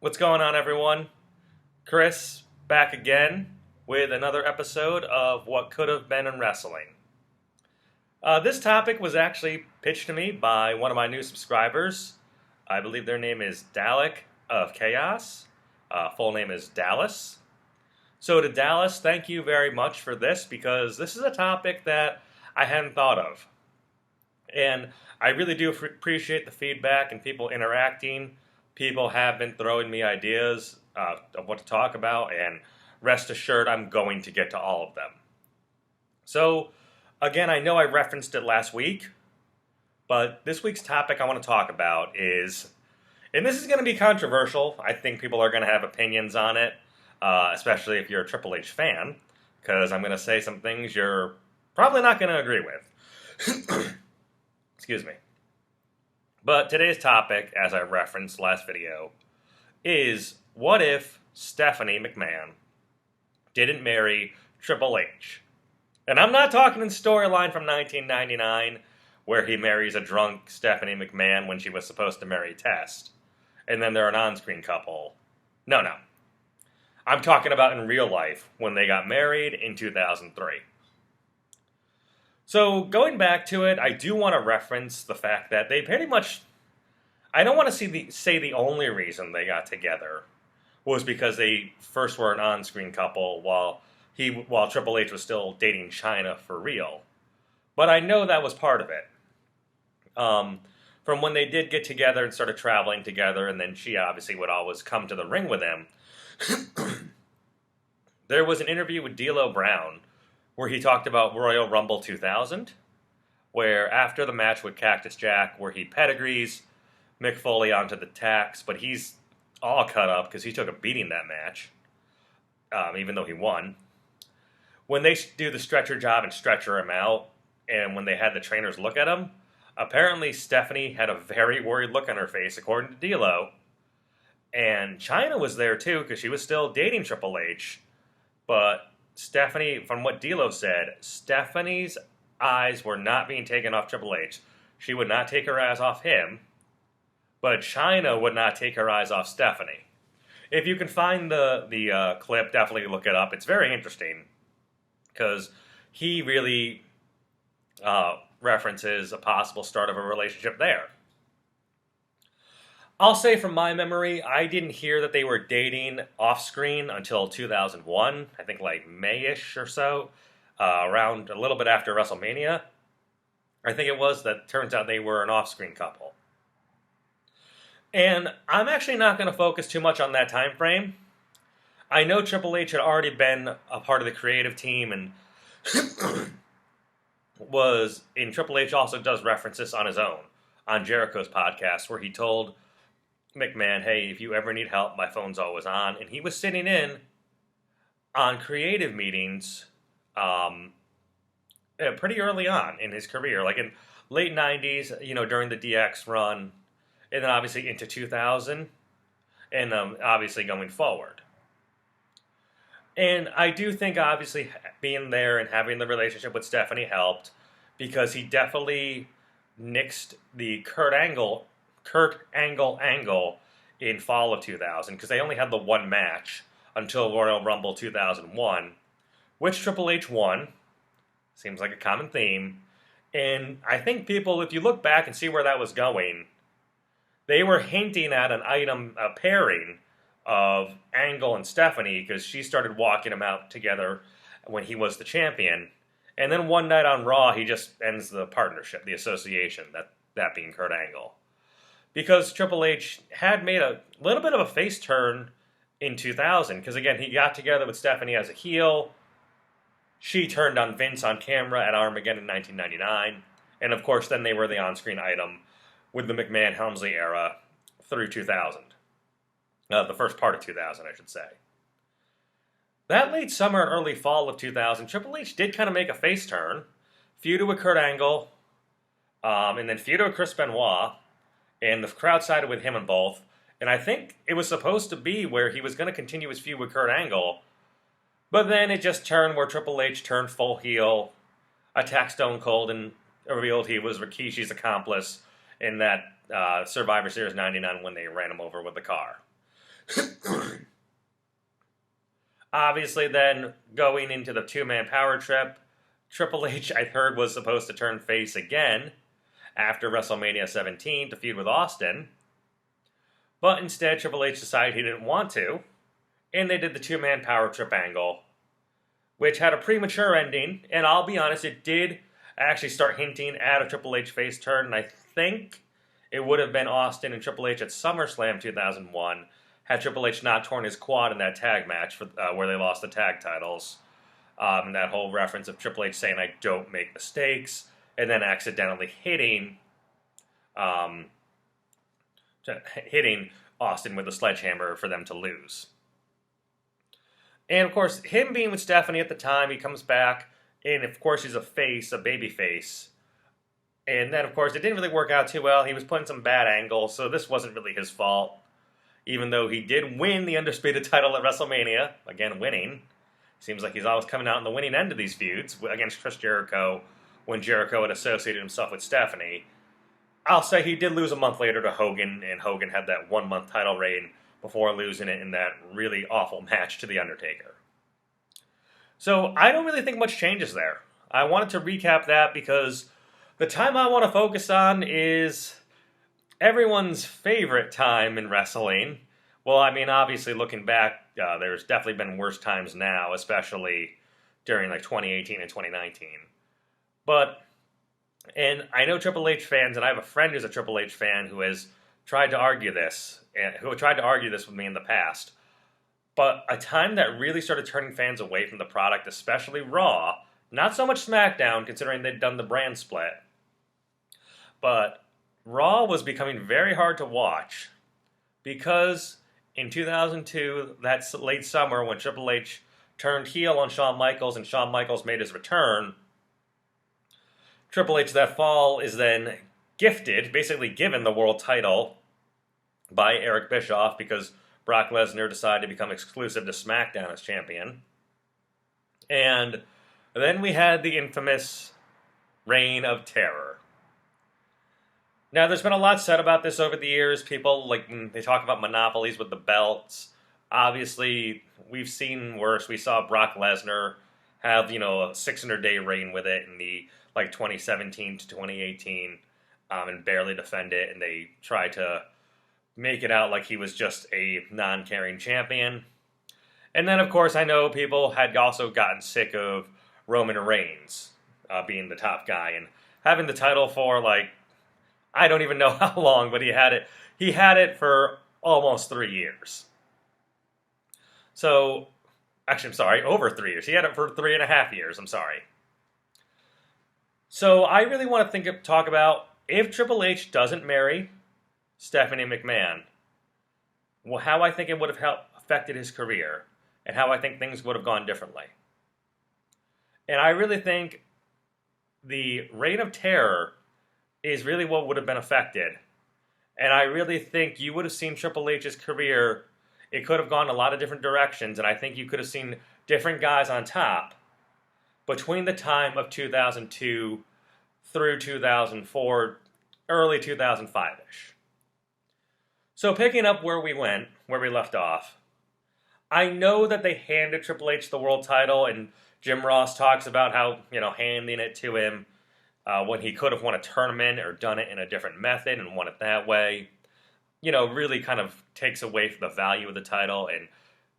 What's going on, everyone? Chris, back again with another episode of What Could Have Been in Wrestling. This topic was actually pitched to me by one of my new subscribers. I believe their name is Dalek of Chaos. Full name is Dallas. So to Dallas, thank you very much for this, because this is a topic that I hadn't thought of. And I really do appreciate the feedback and people interacting. People have been throwing me ideas of what to talk about, and rest assured I'm going to get to all of them. So, again, I know I referenced it last week, but this week's topic I want to talk about is, and this is going to be controversial. I think people are going to have opinions on it, especially if you're a Triple H fan, because I'm going to say some things you're probably not going to agree with. Excuse me. But today's topic, as I referenced last video, is what if Stephanie McMahon didn't marry Triple H? And I'm not talking in storyline from 1999, where he marries a drunk Stephanie McMahon when she was supposed to marry Test, and then they're an on-screen couple. No. I'm talking about in real life, when they got married in 2003. So, going back to it, I do want to reference the fact that they pretty much, I don't want to say the only reason they got together was because they first were an on-screen couple while Triple H was still dating Chyna for real. But I know that was part of it. From when they did get together and started traveling together, and then she obviously would always come to the ring with him, there was an interview with D'Lo Brown where he talked about Royal Rumble 2000, where after the match with Cactus Jack, where he pedigrees Mick Foley onto the tacks, but he's all cut up because he took a beating that match, even though he won. When they do the stretcher job and stretcher him out, and when they had the trainers look at him, apparently Stephanie had a very worried look on her face, according to D'Lo. And Chyna was there too, because she was still dating Triple H, but Stephanie, from what D'Lo said, Stephanie's eyes were not being taken off Triple H. She would not take her eyes off him, but Chyna would not take her eyes off Stephanie. If you can find the clip, definitely look it up. It's very interesting, because he really references a possible start of a relationship there. I'll say from my memory, I didn't hear that they were dating off-screen until 2001, I think like May-ish or so, around a little bit after WrestleMania. I think it was that turns out they were an off-screen couple. And I'm actually not going to focus too much on that time frame. I know Triple H had already been a part of the creative team, and Triple H also does reference this on his own, on Jericho's podcast, where he told McMahon, hey, if you ever need help, my phone's always on. And he was sitting in on creative meetings pretty early on in his career, like in late 90s, during the DX run, and then obviously into 2000, and obviously going forward. And I do think, obviously, being there and having the relationship with Stephanie helped, because he definitely nixed the Kurt Angle angle in fall of 2000, because they only had the one match until Royal Rumble 2001, which Triple H won. Seems like a common theme. And I think people, if you look back and see where that was going, they were hinting at a pairing of Angle and Stephanie, because she started walking them out together when he was the champion. And then one night on Raw, he just ends the partnership, the association, that being Kurt Angle. Because Triple H had made a little bit of a face turn in 2000. Because again, he got together with Stephanie as a heel. She turned on Vince on camera at Armageddon in 1999. And of course, then they were the on-screen item with the McMahon-Helmsley era through 2000. The first part of 2000, I should say. That late summer and early fall of 2000, Triple H did kind of make a face turn. Feuded with Kurt Angle. And then feuded with Chris Benoit. And the crowd sided with him in both. And I think it was supposed to be where he was going to continue his feud with Kurt Angle. But then it just turned where Triple H turned full heel, attacked Stone Cold, and revealed he was Rikishi's accomplice in that Survivor Series 99 when they ran him over with the car. Obviously, then going into the two-man power trip, Triple H, I heard, was supposed to turn face again after WrestleMania 17 to feud with Austin. But instead, Triple H decided he didn't want to, and they did the two-man power trip angle, which had a premature ending, and I'll be honest, it did actually start hinting at a Triple H face turn, and I think it would have been Austin and Triple H at SummerSlam 2001 had Triple H not torn his quad in that tag match where they lost the tag titles. And that whole reference of Triple H saying, "I don't make mistakes," and then accidentally hitting Austin with a sledgehammer for them to lose. And of course, him being with Stephanie at the time, he comes back, and of course he's a face, a baby face. And then of course it didn't really work out too well. He was putting some bad angles, so this wasn't really his fault. Even though he did win the Undisputed title at WrestleMania, again winning. Seems like he's always coming out on the winning end of these feuds against Chris Jericho when Jericho had associated himself with Stephanie. I'll say he did lose a month later to Hogan, and Hogan had that 1 month title reign before losing it in that really awful match to The Undertaker. So I don't really think much changes there. I wanted to recap that because the time I want to focus on is everyone's favorite time in wrestling. Well, I mean, obviously, looking back, there's definitely been worse times now, especially during like 2018 and 2019. And I know Triple H fans, and I have a friend who's a Triple H fan who has tried to argue this, and who tried to argue this with me in the past. But a time that really started turning fans away from the product, especially Raw, not so much SmackDown, considering they'd done the brand split, but Raw was becoming very hard to watch because in 2002, that's late summer when Triple H turned heel on Shawn Michaels and Shawn Michaels made his return. Triple H that fall is then gifted, basically given the world title by Eric Bischoff because Brock Lesnar decided to become exclusive to SmackDown as champion. And then we had the infamous Reign of Terror. Now, there's been a lot said about this over the years. People, they talk about monopolies with the belts. Obviously, we've seen worse. We saw Brock Lesnar have, a 600-day reign with it in the, 2017 to 2018, and barely defend it. And they tried to make it out like he was just a non-caring champion. And then, of course, I know people had also gotten sick of Roman Reigns being the top guy and having the title for, I don't even know how long, but he had it. He had it for almost 3 years. So, actually, I'm sorry, over 3 years. He had it for 3.5 years. I'm sorry. So I really want to talk about if Triple H doesn't marry Stephanie McMahon, how I think it would have affected his career and how I think things would have gone differently. And I really think the Reign of Terror is really what would have been affected. And I really think you would have seen Triple H's career, it could have gone a lot of different directions, and I think you could have seen different guys on top between the time of 2002 through 2004, early 2005-ish. So picking up where we left off, I know that they handed Triple H the world title, and Jim Ross talks about how, handing it to him when he could have won a tournament or done it in a different method and won it that way, really kind of takes away from the value of the title. And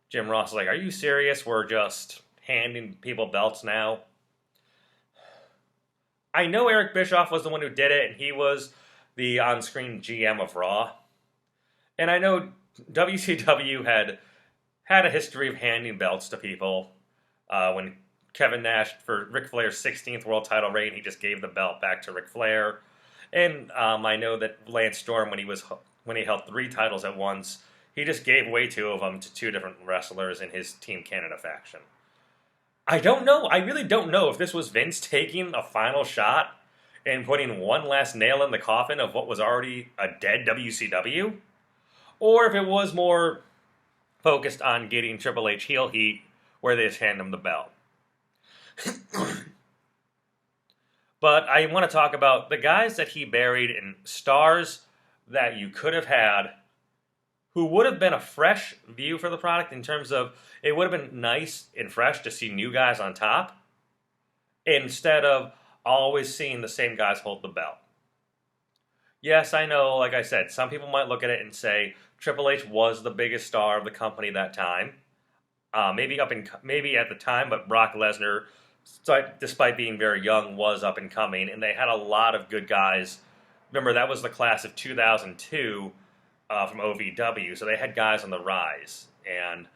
Jim Ross is like, "Are you serious? We're just handing people belts now?" I know Eric Bischoff was the one who did it, and he was the on-screen GM of Raw. And I know WCW had a history of handing belts to people. When Kevin Nash, for Ric Flair's 16th world title reign, he just gave the belt back to Ric Flair. And I know that Lance Storm, when he held 3 titles at once, he just gave away 2 of them to 2 different wrestlers in his Team Canada faction. I don't know. I really don't know if this was Vince taking a final shot and putting one last nail in the coffin of what was already a dead WCW, or if it was more focused on getting Triple H heel heat where they just hand him the belt. But I want to talk about the guys that he buried and stars that you could have had who would have been a fresh view for the product in terms of it would have been nice and fresh to see new guys on top instead of always seeing the same guys hold the belt. Yes, I know, like I said, some people might look at it and say Triple H was the biggest star of the company that time. Maybe at the time, but Brock Lesnar, despite being very young, was up and coming, and they had a lot of good guys. Remember, that was the class of 2002 from OVW, so they had guys on the rise. And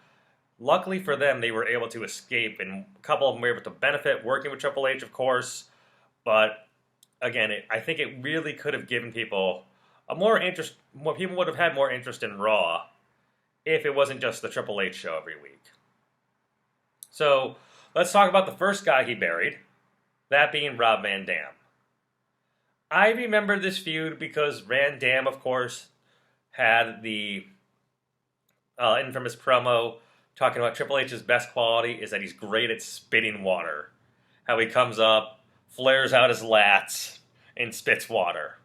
luckily for them, they were able to escape, and a couple of them were able to benefit working with Triple H, of course. But again, I think it really could have given people more interest. More people would have had more interest in Raw if it wasn't just the Triple H show every week. So let's talk about the first guy he buried, that being Rob Van Dam. I remember this feud because Van Dam, of course, had the infamous promo talking about Triple H's best quality is that he's great at spitting water. How he comes up, flares out his lats, and spits water.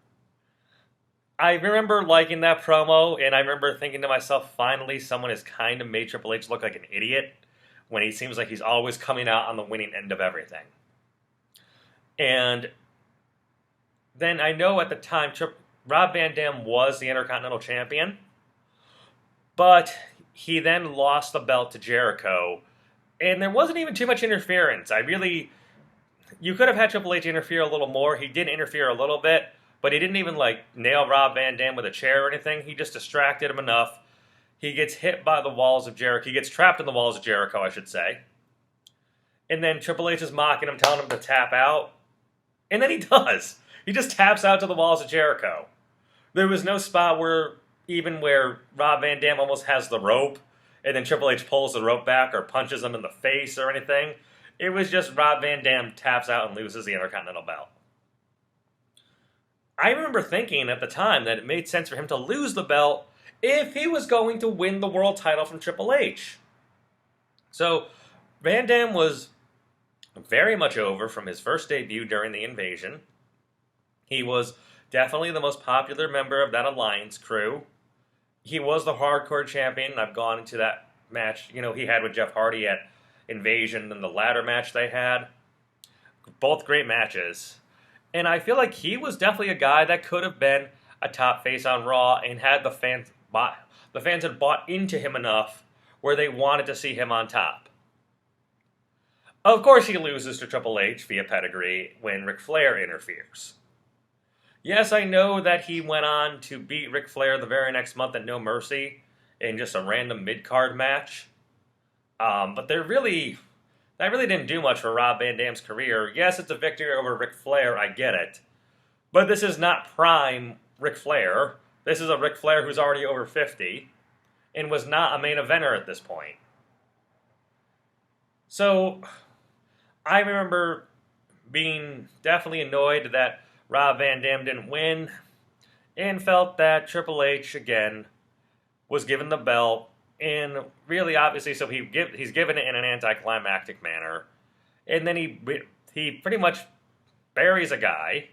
I remember liking that promo, and I remember thinking to myself, finally someone has kind of made Triple H look like an idiot when he seems like he's always coming out on the winning end of everything. And then I know at the time, Rob Van Dam was the Intercontinental Champion, but he then lost the belt to Jericho, and there wasn't even too much interference. You could have had Triple H interfere a little more. He did interfere a little bit, but he didn't even nail Rob Van Dam with a chair or anything. He just distracted him enough. He gets hit by the walls of Jericho. He gets trapped in the walls of Jericho, I should say. And then Triple H is mocking him, telling him to tap out. And then he does. He just taps out to the walls of Jericho. There was no spot where Rob Van Dam almost has the rope, and then Triple H pulls the rope back or punches him in the face or anything. It was just Rob Van Dam taps out and loses the Intercontinental belt. I remember thinking at the time that it made sense for him to lose the belt if he was going to win the world title from Triple H. So Van Dam was very much over from his first debut during the Invasion. He was definitely the most popular member of that Alliance crew. He was the hardcore champion. I've gone into that match, he had with Jeff Hardy at Invasion and the ladder match they had. Both great matches. And I feel like he was definitely a guy that could have been a top face on Raw and had the fans had bought into him enough where they wanted to see him on top. Of course he loses to Triple H via pedigree when Ric Flair interferes. Yes, I know that he went on to beat Ric Flair the very next month at No Mercy in just a random mid-card match. But that really didn't do much for Rob Van Dam's career. Yes, it's a victory over Ric Flair, I get it. But this is not prime Ric Flair. This is a Ric Flair who's already over 50 and was not a main eventer at this point. So, I remember being definitely annoyed that Rob Van Dam didn't win and felt that Triple H, again, was given the belt. And really, obviously, so he's given it in an anticlimactic manner. And then he pretty much buries a guy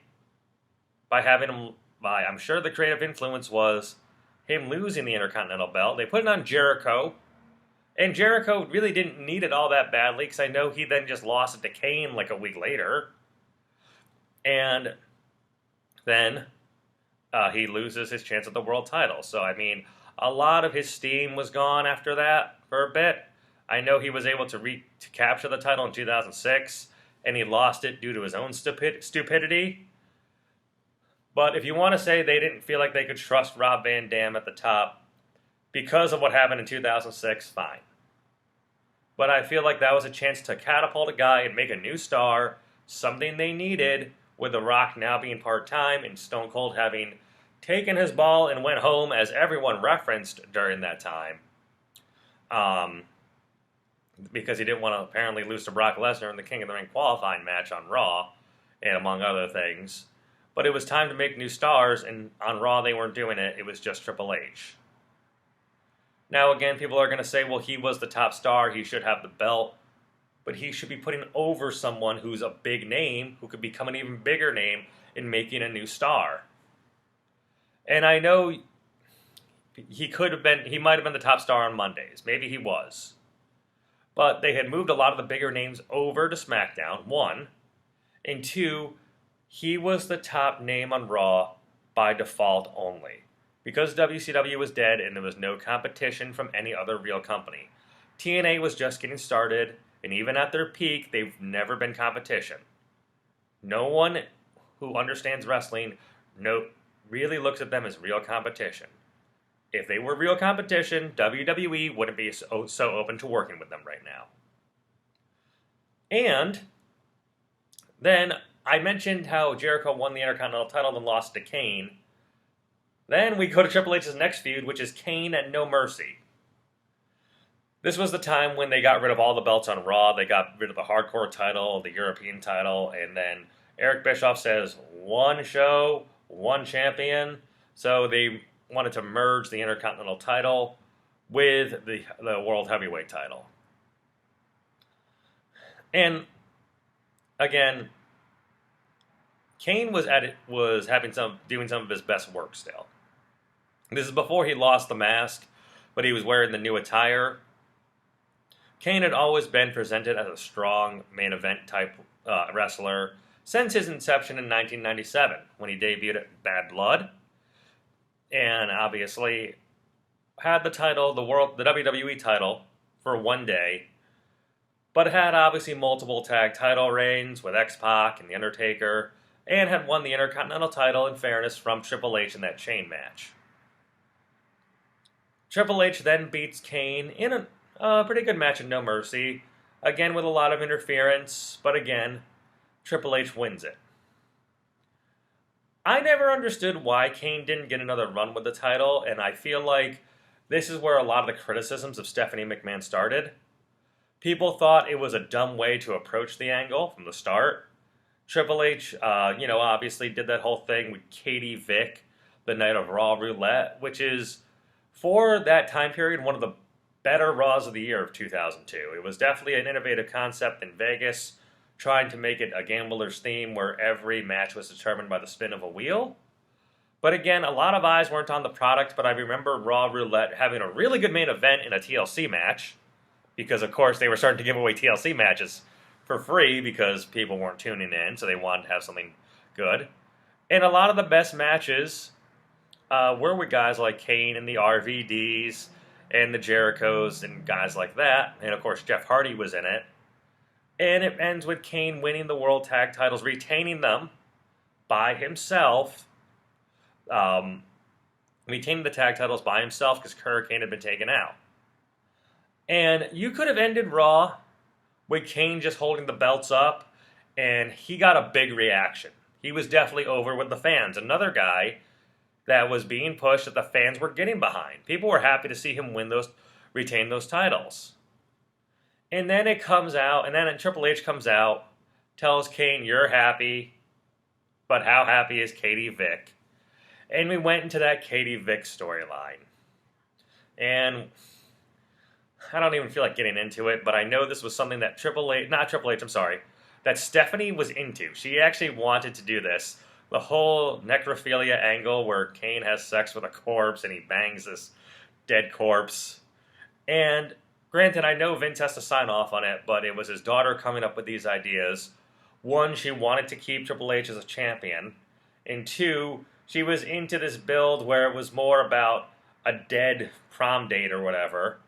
by having him, I'm sure the creative influence was him losing the Intercontinental belt. They put it on Jericho. And Jericho really didn't need it all that badly, because I know he then just lost it to Kane a week later. And then he loses his chance at the world title. So, a lot of his steam was gone after that for a bit. I know he was able to capture the title in 2006, and he lost it due to his own stupidity. But if you want to say they didn't feel like they could trust Rob Van Dam at the top because of what happened in 2006, fine. But I feel like that was a chance to catapult a guy and make a new star, something they needed, with The Rock now being part-time and Stone Cold having taken his ball and went home, as everyone referenced during that time. Because he didn't want to apparently lose to Brock Lesnar in the King of the Ring qualifying match on Raw, and among other things. But it was time to make new stars, and on Raw they weren't doing it. It was just Triple H. Now again, people are going to say, well, he was the top star, he should have the belt. But he should be putting over someone who's a big name, who could become an even bigger name, in making a new star. And I know he might have been the top star on Mondays. Maybe he was. But they had moved a lot of the bigger names over to SmackDown, one. And two, he was the top name on Raw by default only. Because WCW was dead and there was no competition from any other real company. TNA was just getting started, and even at their peak, they've never been competition. No one who understands wrestling really looks at them as real competition. If they were real competition, WWE wouldn't be so open to working with them right now. And then I mentioned how Jericho won the Intercontinental title and lost to Kane. Then we go to Triple H's next feud, which is Kane and No Mercy. This was the time when they got rid of all the belts on Raw. They got rid of the Hardcore title, the European title, and then Eric Bischoff says, one show, one champion. So they wanted to merge the Intercontinental title with the World Heavyweight title. And again, Kane was doing some of his best work still. This is before he lost the mask, but he was wearing the new attire. Kane had always been presented as a strong main event type wrestler since his inception in 1997 when he debuted at Bad Blood, and obviously had the title, the WWE title, for one day, but had obviously multiple tag title reigns with X-Pac and The Undertaker, and had won the Intercontinental title in fairness from Triple H in that chain match. Triple H then beats Kane in a pretty good match of No Mercy, again with a lot of interference, but again, Triple H wins it. I never understood why Kane didn't get another run with the title, and I feel like this is where a lot of the criticisms of Stephanie McMahon started. People thought it was a dumb way to approach the angle from the start. Triple H, obviously did that whole thing with Katie Vick the night of Raw Roulette, which is, for that time period, one of the better Raws of the year of 2002. It was definitely an innovative concept in Vegas, trying to make it a gambler's theme where every match was determined by the spin of a wheel. But again, a lot of eyes weren't on the product, but I remember Raw Roulette having a really good main event in a TLC match, because of course they were starting to give away TLC matches for free because people weren't tuning in, so they wanted to have something good. And a lot of the best matches were with guys like Kane and the RVDs and the Jerichos and guys like that. And of course, Jeff Hardy was in it. And it ends with Kane winning the World Tag Titles, retaining them by himself. Retaining the tag titles by himself because Hurricane had been taken out. And you could have ended Raw with Kane just holding the belts up, and he got a big reaction. He was definitely over with the fans. Another guy that was being pushed that the fans were getting behind. People were happy to see him retain those titles. And then it comes out, and then Triple H comes out, tells Kane, you're happy, but how happy is Katie Vick? And we went into that Katie Vick storyline. And I don't even feel like getting into it, but I know this was something that that Stephanie was into. She actually wanted to do this. The whole necrophilia angle where Kane has sex with a corpse and he bangs this dead corpse. And granted, I know Vince has to sign off on it, but it was his daughter coming up with these ideas. One, she wanted to keep Triple H as a champion. And two, she was into this build where it was more about a dead prom date or whatever,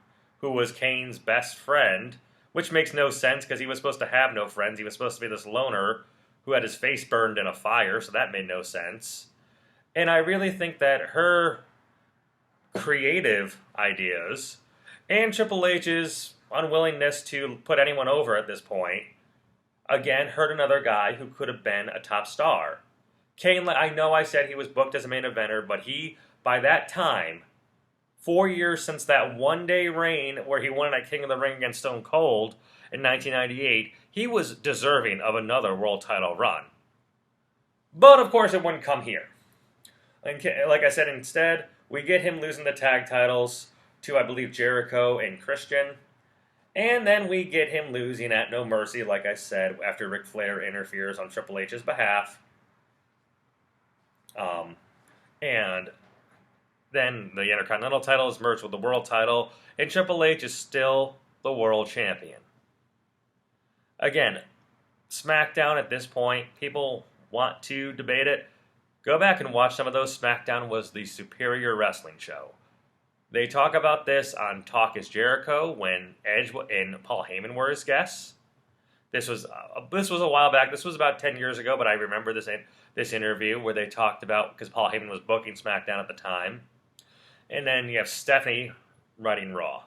who was Kane's best friend, which makes no sense because he was supposed to have no friends. He was supposed to be this loner who had his face burned in a fire, so that made no sense. And I really think that her creative ideas and Triple H's unwillingness to put anyone over at this point, again, hurt another guy who could have been a top star. Kane, I know I said he was booked as a main eventer, but he, by that time, 4 years since that one-day reign where he won at King of the Ring against Stone Cold in 1998, he was deserving of another world title run. But, of course, it wouldn't come here. And like I said, instead, we get him losing the tag titles to, I believe, Jericho and Christian. And then we get him losing at No Mercy, like I said, after Ric Flair interferes on Triple H's behalf. And then the Intercontinental title is merged with the World title, and Triple H is still the World Champion. Again, SmackDown at this point, people want to debate it. Go back and watch some of those. SmackDown was the superior wrestling show. They talk about this on Talk is Jericho when Edge and Paul Heyman were his guests. This was a while back. This was about 10 years ago, but I remember this interview where they talked about, because Paul Heyman was booking SmackDown at the time. And then you have Stephanie running Raw,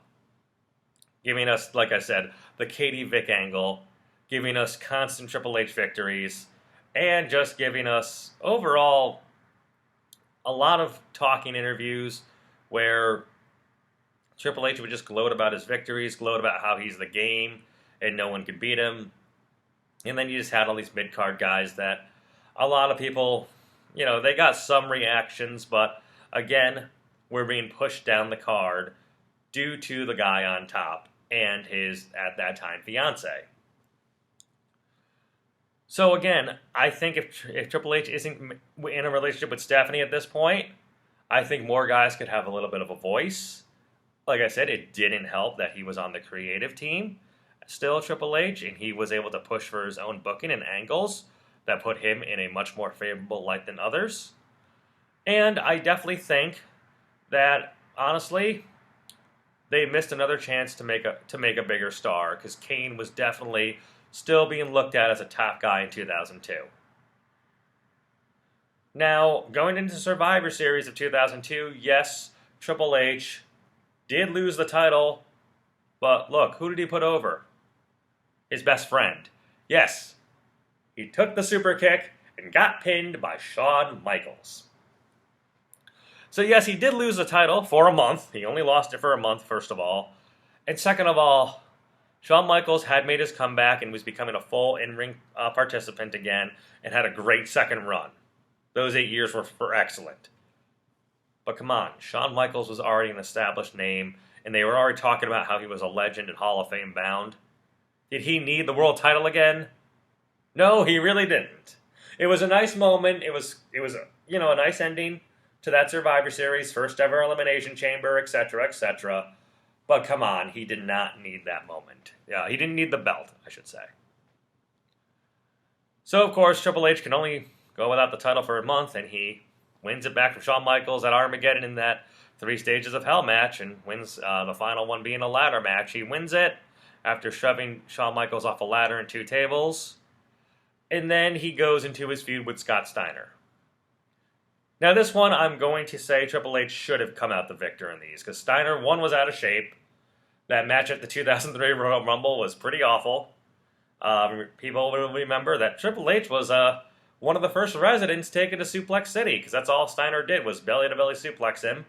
giving us, like I said, the Katie Vick angle, giving us constant Triple H victories, and just giving us, overall, a lot of talking interviews where Triple H would just gloat about his victories, gloat about how he's the game, and no one could beat him. And then you just had all these mid-card guys that a lot of people, they got some reactions, but again, were being pushed down the card due to the guy on top and his, at that time, fiance. So again, I think if Triple H isn't in a relationship with Stephanie at this point, I think more guys could have a little bit of a voice. Like I said, it didn't help that he was on the creative team, still Triple H, and he was able to push for his own booking and angles that put him in a much more favorable light than others. And I definitely think that, honestly, they missed another chance to make a bigger star, because Kane was definitely still being looked at as a top guy in 2002. Now, going into Survivor Series of 2002, yes, Triple H did lose the title, but look, who did he put over? His best friend. Yes, he took the super kick and got pinned by Shawn Michaels. So yes, he did lose the title for a month. He only lost it for a month, first of all. And second of all, Shawn Michaels had made his comeback and was becoming a full in-ring participant again and had a great second run. Those 8 years were excellent. But come on, Shawn Michaels was already an established name, and they were already talking about how he was a legend and Hall of Fame bound. Did he need the world title again? No, he really didn't. It was a nice moment. It was a nice ending to that Survivor Series, first ever Elimination Chamber, etc., etc. But come on, he did not need that moment. Yeah, he didn't need the belt, I should say. So, of course, Triple H can only go without the title for a month, and he wins it back from Shawn Michaels at Armageddon in that 3 Stages of Hell match, and wins the final one being a ladder match. He wins it after shoving Shawn Michaels off a ladder and 2 tables. And then he goes into his feud with Scott Steiner. Now this one, I'm going to say Triple H should have come out the victor in these, because Steiner, one, was out of shape. That match at the 2003 Royal Rumble was pretty awful. People will remember that Triple H was one of the first residents taken to Suplex City, because that's all Steiner did, was belly-to-belly suplex him.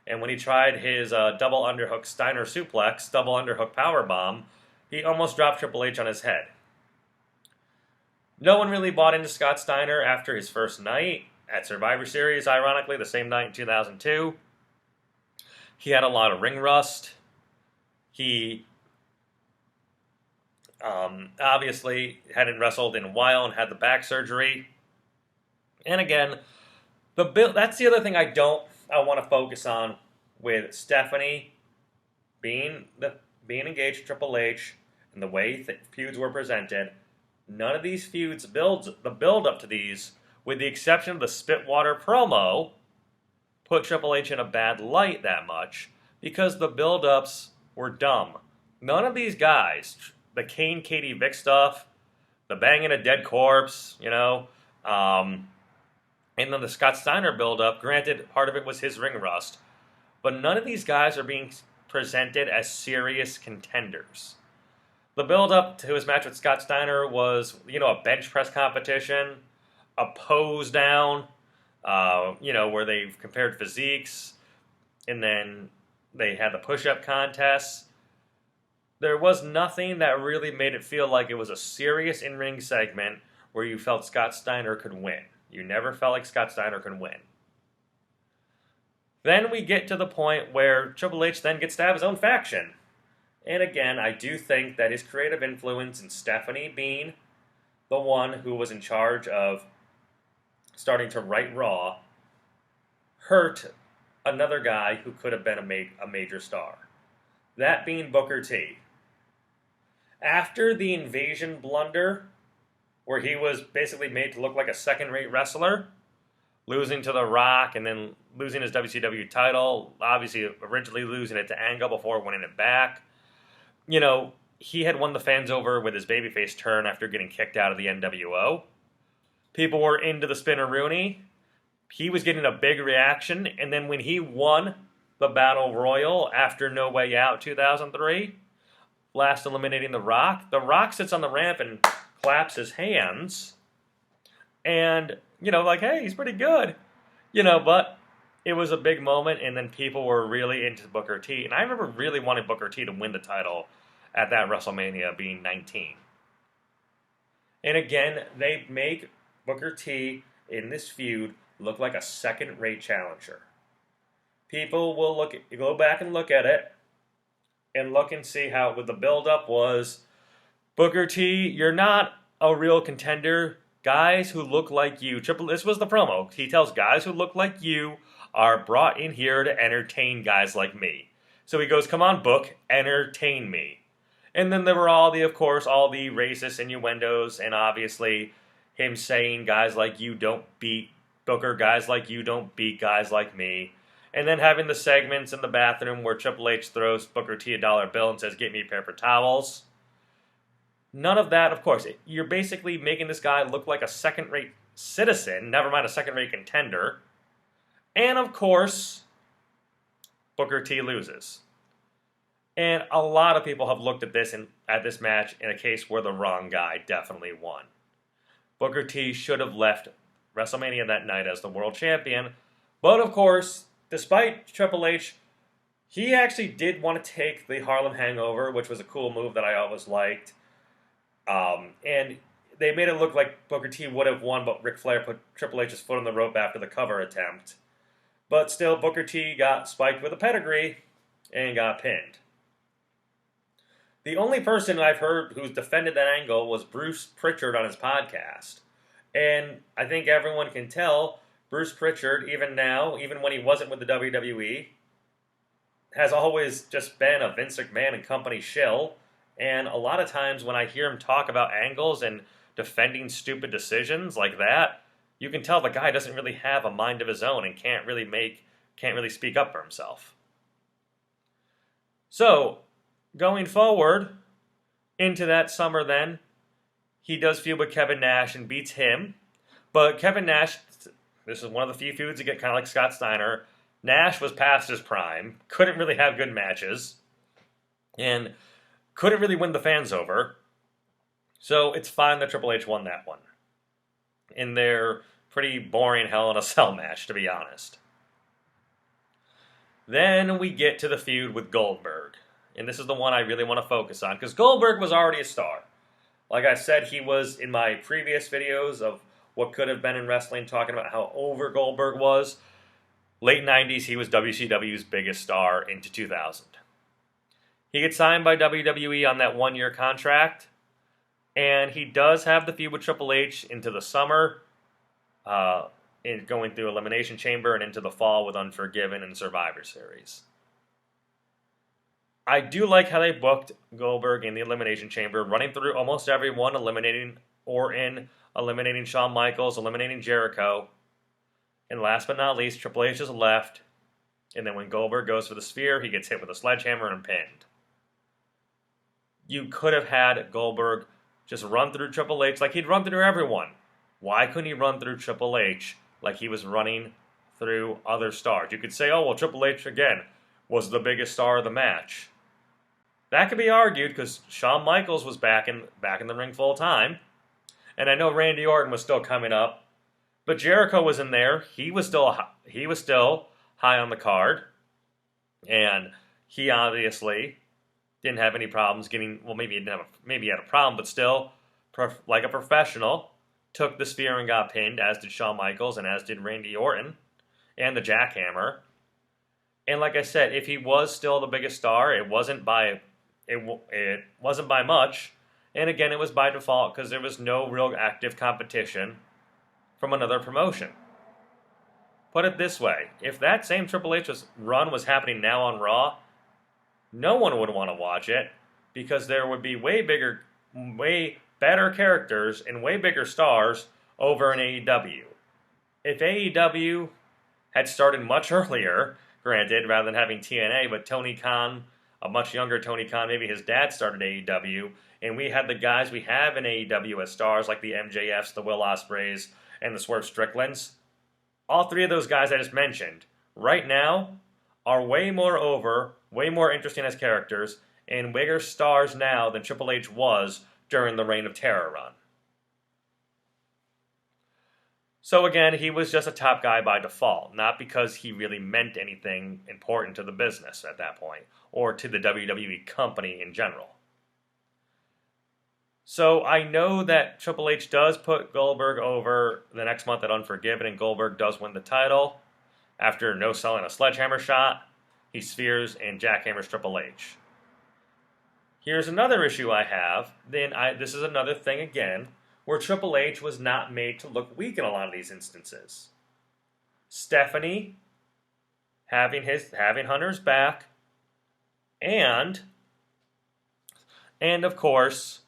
And when he tried his double underhook Steiner suplex, double underhook powerbomb, he almost dropped Triple H on his head. No one really bought into Scott Steiner after his first night at Survivor Series, ironically, the same night in 2002. He had a lot of ring rust. He obviously hadn't wrestled in a while and had the back surgery. And again, that's the other thing I want to focus on with Stephanie being engaged to Triple H and the way feuds were presented. None of these feuds the build up to these, with the exception of the Spitwater promo, put Triple H in a bad light that much, because the build-ups were dumb. None of these guys, the Kane Katie Vick stuff, the banging a dead corpse, and then the Scott Steiner build-up, granted, part of it was his ring rust, but none of these guys are being presented as serious contenders. The build-up to his match with Scott Steiner was, a bench press competition, a pose down, where they compared physiques, and then they had the push-up contests. There was nothing that really made it feel like it was a serious in-ring segment where you felt Scott Steiner could win. You never felt like Scott Steiner could win. Then we get to the point where Triple H then gets to have his own faction. And again, I do think that his creative influence in Stephanie being the one who was in charge of starting to write Raw hurt another guy who could have been a major star. That being Booker T. After the invasion blunder, where he was basically made to look like a second-rate wrestler, losing to The Rock and then losing his WCW title, obviously originally losing it to Angle before winning it back. You know, he had won the fans over with his babyface turn after getting kicked out of the NWO. People were into the Spinner-Rooney. He was getting a big reaction, and then when he won the Battle Royal after No Way Out 2003, last eliminating The Rock sits on the ramp and claps his hands, and, you know, like, hey, he's pretty good. You know, but it was a big moment, and then people were really into Booker T. And I remember really wanting Booker T to win the title at that WrestleMania, being 19. And again, they make Booker T in this feud look like a second-rate challenger. People will go back and look at it, and look and see how the build-up was, Booker T, you're not a real contender. Guys who look like you, this was the promo. He tells guys who look like you are brought in here to entertain guys like me. So he goes, come on, Book, entertain me. And then there were all the racist innuendos, and obviously him saying guys like you don't beat Booker, guys like you don't beat guys like me. And then having the segments in the bathroom where Triple H throws Booker T a dollar bill and says, get me a paper towels. None of that, of course. You're basically making this guy look like a second-rate citizen, never mind a second-rate contender. And, of course, Booker T loses. And a lot of people have looked at this match in a case where the wrong guy definitely won. Booker T should have left WrestleMania that night as the world champion. But, of course, despite Triple H, he actually did want to take the Harlem Hangover, which was a cool move that I always liked. And they made it look like Booker T would have won, but Ric Flair put Triple H's foot on the rope after the cover attempt. But still, Booker T got spiked with a pedigree and got pinned. The only person I've heard who's defended that angle was Bruce Pritchard on his podcast. And I think everyone can tell Bruce Pritchard, even now, even when he wasn't with the WWE, has always just been a Vince McMahon and company shill. And a lot of times when I hear him talk about angles and defending stupid decisions like that, you can tell the guy doesn't really have a mind of his own and can't really speak up for himself. So, going forward into that summer then, he does feud with Kevin Nash and beats him. But Kevin Nash, this is one of the few feuds to get kind of like Scott Steiner. Nash was past his prime, couldn't really have good matches, and couldn't really win the fans over. So it's fine that Triple H won that one in their pretty boring Hell in a Cell match, to be honest. Then we get to the feud with Goldberg. And this is the one I really want to focus on, because Goldberg was already a star. Like I said, he was in my previous videos of what could have been in wrestling, talking about how over Goldberg was. Late 90s, he was WCW's biggest star into 2000. He gets signed by WWE on that one-year contract, and he does have the feud with Triple H into the summer, going through Elimination Chamber, and into the fall with Unforgiven and Survivor Series. I do like how they booked Goldberg in the Elimination Chamber, running through almost everyone, eliminating Orton, eliminating Shawn Michaels, eliminating Jericho. And last but not least, Triple H is left. And then when Goldberg goes for the spear, he gets hit with a sledgehammer and pinned. You could have had Goldberg just run through Triple H like he'd run through everyone. Why couldn't he run through Triple H like he was running through other stars? You could say, oh, well, Triple H, again, was the biggest star of the match. That could be argued because Shawn Michaels was back in the ring full time. And I know Randy Orton was still coming up. But Jericho was in there. He was still high on the card. And he obviously didn't have any problems getting, well, maybe he had a problem, but still, like a professional, took the spear and got pinned, as did Shawn Michaels and as did Randy Orton and the jackhammer. And like I said, if he was still the biggest star, it wasn't by much. And again, it was by default because there was no real active competition from another promotion. Put it this way, if that same Triple H run was happening now on Raw, no one would want to watch it because there would be way better characters and way bigger stars over in AEW. If AEW had started much earlier, granted, rather than having TNA, but Tony Khan, a much younger Tony Khan, maybe his dad started AEW, and we had the guys we have in AEW as stars, like the MJFs, the Will Ospreays, and the Swerve Stricklands. All three of those guys I just mentioned, right now, are way more interesting as characters, and bigger stars now than Triple H was during the Reign of Terror run. So again, he was just a top guy by default, not because he really meant anything important to the business at that point, or to the WWE company in general. So I know that Triple H does put Goldberg over the next month at Unforgiven, and Goldberg does win the title. After no selling a sledgehammer shot, he spheres and jackhammers Triple H. Here's another issue I have. This is another thing again, where Triple H was not made to look weak in a lot of these instances. Stephanie having Hunter's back, and of course,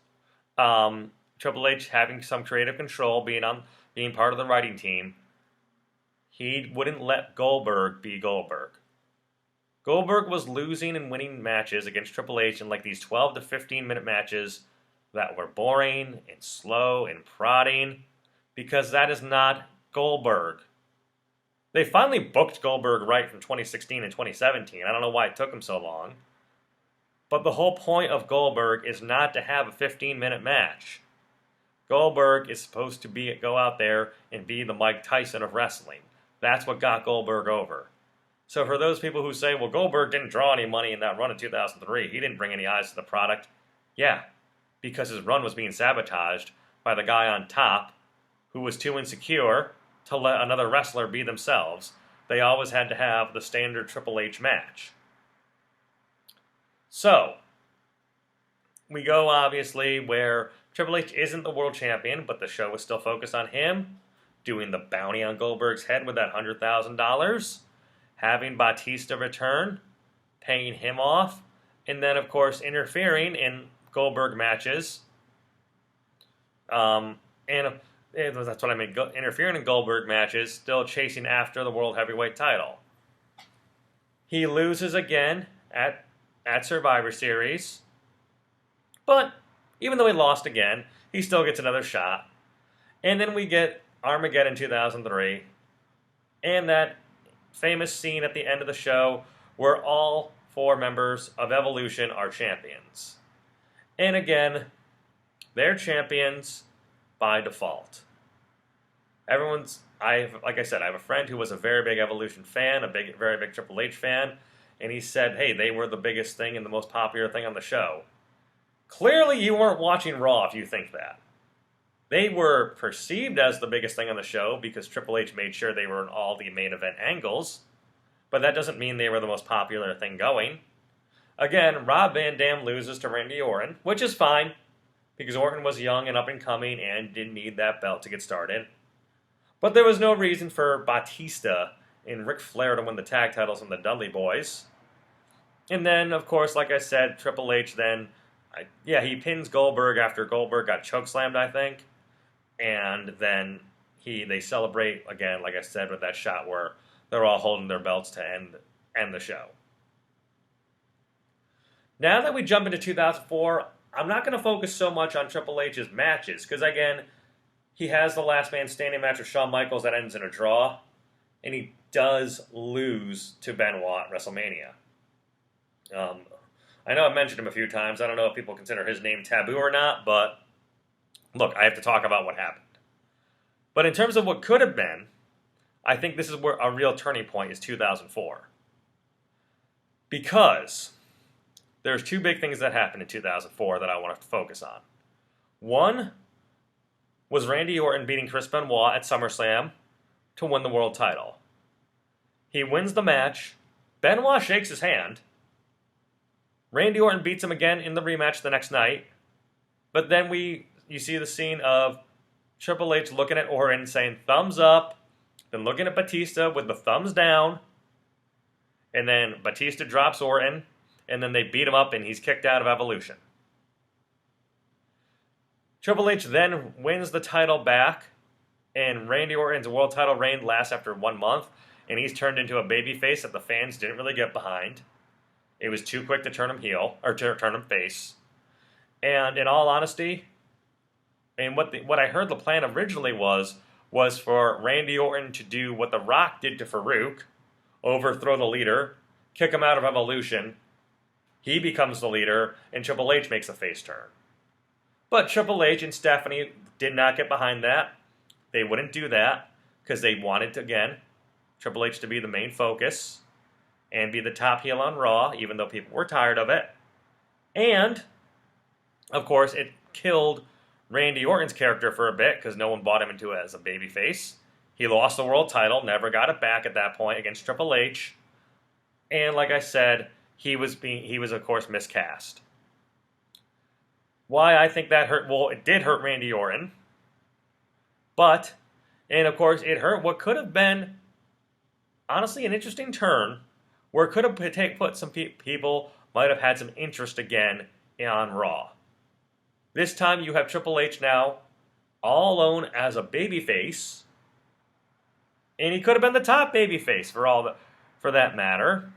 Triple H having some creative control, being part of the writing team. He wouldn't let Goldberg be Goldberg. Goldberg was losing and winning matches against Triple H in like these 12 to 15 minute matches that were boring and slow and prodding, because that is not Goldberg. They finally booked Goldberg right from 2016 and 2017. I don't know why it took him so long. But the whole point of Goldberg is not to have a 15-minute match. Goldberg is supposed to go out there and be the Mike Tyson of wrestling. That's what got Goldberg over. So for those people who say, well, Goldberg didn't draw any money in that run in 2003, he didn't bring any eyes to the product. Yeah, because his run was being sabotaged by the guy on top who was too insecure to let another wrestler be themselves. They always had to have the standard Triple H match. So, we go obviously where Triple H isn't the world champion, but the show is still focused on him, doing the bounty on Goldberg's head with that $100,000, having Batista return, paying him off, and then of course interfering in Goldberg matches. And that's what I mean, interfering in Goldberg matches, still chasing after the World Heavyweight title. He loses again at Survivor Series, but even though he lost again, he still gets another shot. And then we get Armageddon 2003, and that famous scene at the end of the show where all 4 members of Evolution are champions. And again, they're champions by default. Like I said, I have a friend who was a very big Evolution fan, very big Triple H fan, and he said, hey, they were the biggest thing and the most popular thing on the show. Clearly, you weren't watching Raw if you think that. They were perceived as the biggest thing on the show because Triple H made sure they were in all the main event angles, but that doesn't mean they were the most popular thing going. Again, Rob Van Dam loses to Randy Orton, which is fine, because Orton was young and up and coming and didn't need that belt to get started. But there was no reason for Batista and Ric Flair to win the tag titles from the Dudley Boys. And then, of course, like I said, Triple H then, he pins Goldberg after Goldberg got chokeslammed, I think. And then they celebrate, again, like I said, with that shot where they're all holding their belts to end the show. Now that we jump into 2004, I'm not going to focus so much on Triple H's matches, because again, he has the last man standing match with Shawn Michaels that ends in a draw, and he does lose to Benoit at WrestleMania. I know I've mentioned him a few times. I don't know if people consider his name taboo or not, but look, I have to talk about what happened. But in terms of what could have been, I think this is where a real turning point is 2004. Because there's 2 big things that happened in 2004 that I want to focus on. One was Randy Orton beating Chris Benoit at SummerSlam to win the world title. He wins the match. Benoit shakes his hand. Randy Orton beats him again in the rematch the next night. But then you see the scene of Triple H looking at Orton saying, thumbs up, then looking at Batista with the thumbs down, and then Batista drops Orton, and then they beat him up and he's kicked out of Evolution. Triple H then wins the title back, and Randy Orton's world title reign lasts after 1 month, and he's turned into a babyface that the fans didn't really get behind. It was too quick to turn him heel, or to turn him face. And in all honesty, and what I heard the plan originally was for Randy Orton to do what The Rock did to Farouk, overthrow the leader, kick him out of Evolution, he becomes the leader, and Triple H makes a face turn. But Triple H and Stephanie did not get behind that. They wouldn't do that because they wanted, again, Triple H to be the main focus and be the top heel on Raw, even though people were tired of it. And, of course, it killed Randy Orton's character for a bit because no one bought him into it as a babyface. He lost the world title, never got it back at that point against Triple H. And like I said, he was of course miscast. Why I think that hurt? Well, it did hurt Randy Orton. And of course, it hurt what could have been, honestly, an interesting turn, where it could have put some people might have had some interest again on Raw. This time you have Triple H now all alone as a babyface, and he could have been the top babyface for that matter.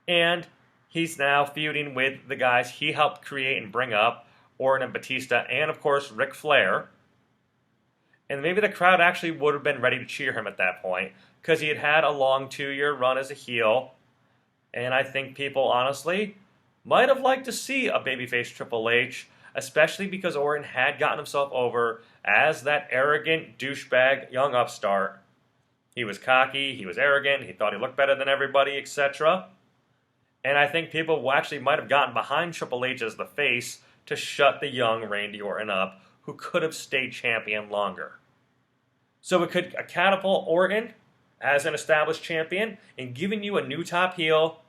And he's now feuding with the guys he helped create and bring up, Orton and Batista, and of course Ric Flair. And maybe the crowd actually would have been ready to cheer him at that point, because he had a long 2-year run as a heel. And I think people, honestly, might have liked to see a babyface Triple H, especially because Orton had gotten himself over as that arrogant douchebag young upstart. He was cocky, he was arrogant, he thought he looked better than everybody, etc. And I think people actually might have gotten behind Triple H as the face to shut the young Randy Orton up, who could have stayed champion longer. So it could catapult Orton as an established champion and giving you a new top heel,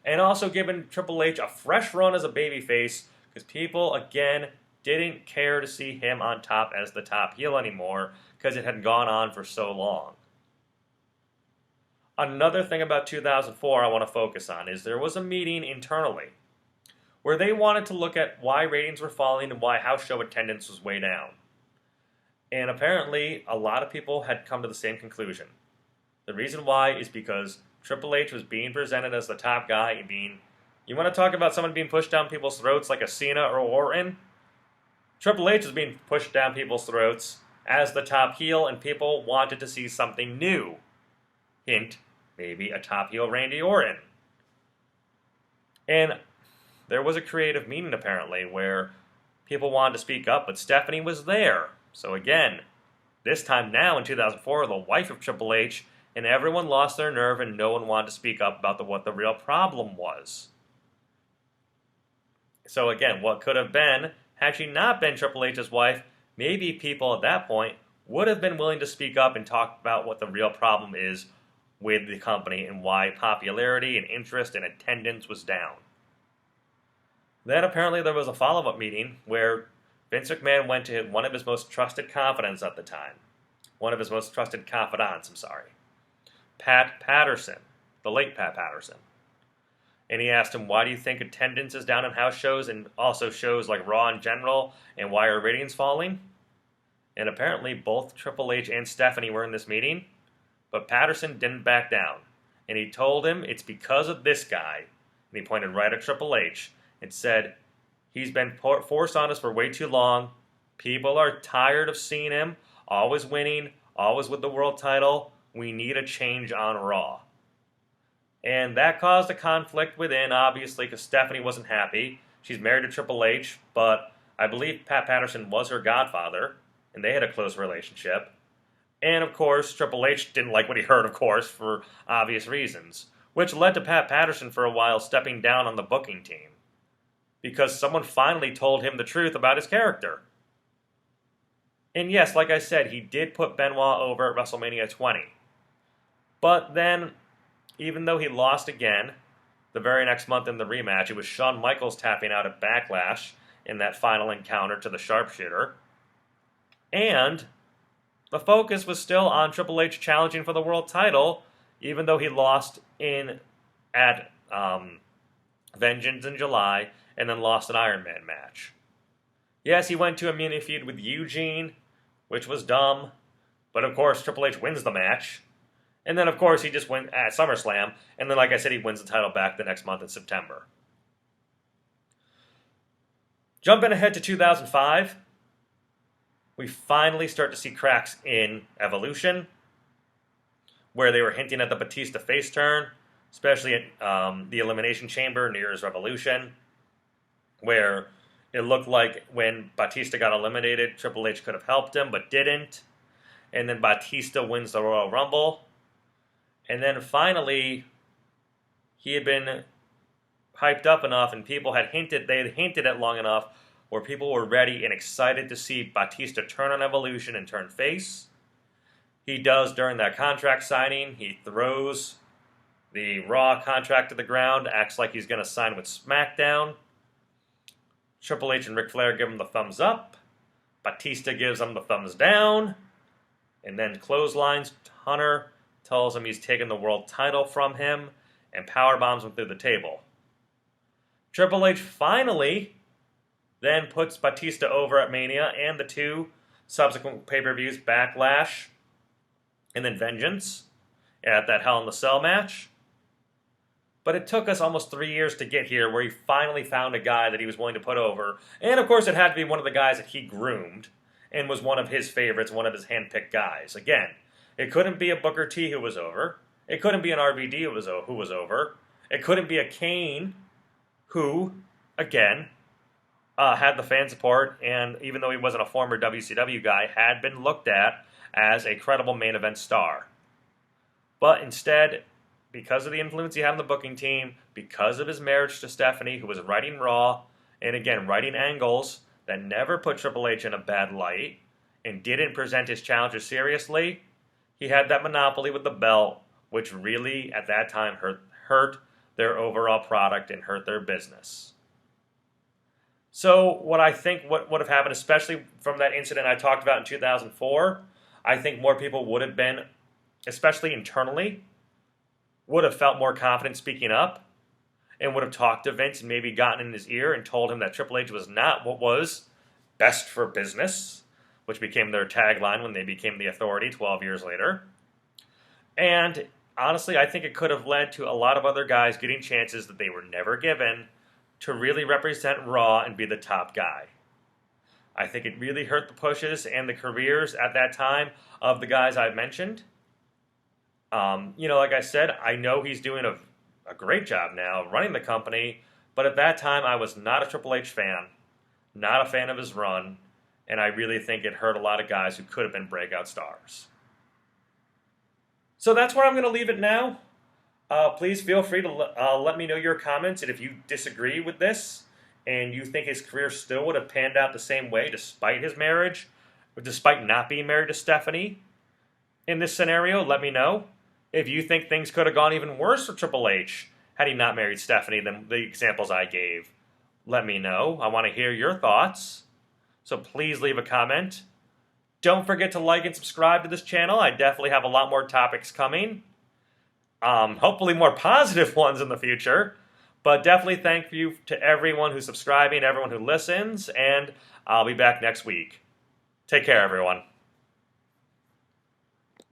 and also giving Triple H a fresh run as a babyface, because people, again, didn't care to see him on top as the top heel anymore, because it had gone on for so long. Another thing about 2004 I want to focus on is there was a meeting internally where they wanted to look at why ratings were falling and why house show attendance was way down. And apparently, a lot of people had come to the same conclusion. The reason why is because Triple H was being presented as the top guy and you want to talk about someone being pushed down people's throats like a Cena or Orton? Triple H was being pushed down people's throats as the top heel, and people wanted to see something new. Hint, maybe a top heel Randy Orton. And there was a creative meeting apparently where people wanted to speak up, but Stephanie was there. So again, this time now in 2004, the wife of Triple H, and everyone lost their nerve and no one wanted to speak up about what the real problem was. So again, what could have been, had she not been Triple H's wife, maybe people at that point would have been willing to speak up and talk about what the real problem is with the company and why popularity and interest and attendance was down. Then apparently there was a follow-up meeting where Vince McMahon went to one of his most trusted confidants at the time. One of his most trusted confidants, Pat Patterson, the late Pat Patterson. And he asked him, why do you think attendance is down in house shows and also shows like Raw in general, and why are ratings falling? And apparently both Triple H and Stephanie were in this meeting, but Patterson didn't back down. And he told him it's because of this guy, and he pointed right at Triple H and said, he's been forced on us for way too long. People are tired of seeing him, always winning, always with the world title. We need a change on Raw. And that caused a conflict within, obviously, because Stephanie wasn't happy. She's married to Triple H, but I believe Pat Patterson was her godfather, and they had a close relationship. And, of course, Triple H didn't like what he heard, of course, for obvious reasons, which led to Pat Patterson for a while stepping down on the booking team, because someone finally told him the truth about his character. And yes, like I said, he did put Benoit over at WrestleMania 20. But then, even though he lost again, the very next month in the rematch, it was Shawn Michaels tapping out at Backlash in that final encounter to the sharpshooter. And the focus was still on Triple H challenging for the world title, even though he lost at Vengeance in July and then lost an Iron Man match. Yes, he went to a mini feud with Eugene, which was dumb, but of course Triple H wins the match. And then of course he just went at SummerSlam, and then like I said, he wins the title back the next month in September. Jumping ahead to 2005, we finally start to see cracks in Evolution, where they were hinting at the Batista face turn, especially at the Elimination Chamber, New Year's Revolution, where it looked like when Batista got eliminated, Triple H could have helped him, but didn't. And then Batista wins the Royal Rumble. And then finally, he had been hyped up enough, and people had hinted it long enough, where people were ready and excited to see Batista turn on Evolution and turn face. He does during that contract signing. He throws the Raw contract to the ground, acts like he's going to sign with SmackDown. Triple H and Ric Flair give him the thumbs up. Batista gives him the thumbs down. And then clotheslines Hunter, tells him he's taken the world title from him, and powerbombs him through the table. Triple H finally then puts Batista over at Mania and the two subsequent pay-per-views, Backlash and then Vengeance, at that Hell in the Cell match. But it took us almost 3 years to get here, where he finally found a guy that he was willing to put over. And of course it had to be one of the guys that he groomed and was one of his favorites, one of his handpicked guys. Again, it couldn't be a Booker T who was over. It couldn't be an RVD who was over. It couldn't be a Kane who, again, had the fan support, and even though he wasn't a former WCW guy, had been looked at as a credible main event star. But instead, because of the influence he had on the booking team, because of his marriage to Stephanie, who was writing Raw, and again, writing angles that never put Triple H in a bad light, and didn't present his challengers seriously, he had that monopoly with the belt, which really, at that time, hurt their overall product and hurt their business. So what I think what would have happened, especially from that incident I talked about in 2004, I think more people would have been, especially internally, would have felt more confident speaking up and would have talked to Vince and maybe gotten in his ear and told him that Triple H was not what was best for business, which became their tagline when they became the Authority 12 years later. And honestly, I think it could have led to a lot of other guys getting chances that they were never given to really represent Raw and be the top guy. I think it really hurt the pushes and the careers at that time of the guys I've mentioned. Like I said, I know he's doing a great job now running the company, but at that time I was not a Triple H fan, not a fan of his run, and I really think it hurt a lot of guys who could have been breakout stars. So that's where I'm going to leave it now. Please feel free to let me know your comments, and if you disagree with this and you think his career still would have panned out the same way despite his marriage, or despite not being married to Stephanie in this scenario, let me know. If you think things could have gone even worse for Triple H had he not married Stephanie than the examples I gave, let me know. I want to hear your thoughts. So please leave a comment. Don't forget to like and subscribe to this channel. I definitely have a lot more topics coming. Hopefully more positive ones in the future. But definitely thank you to everyone who's subscribing, everyone who listens, and I'll be back next week. Take care, everyone.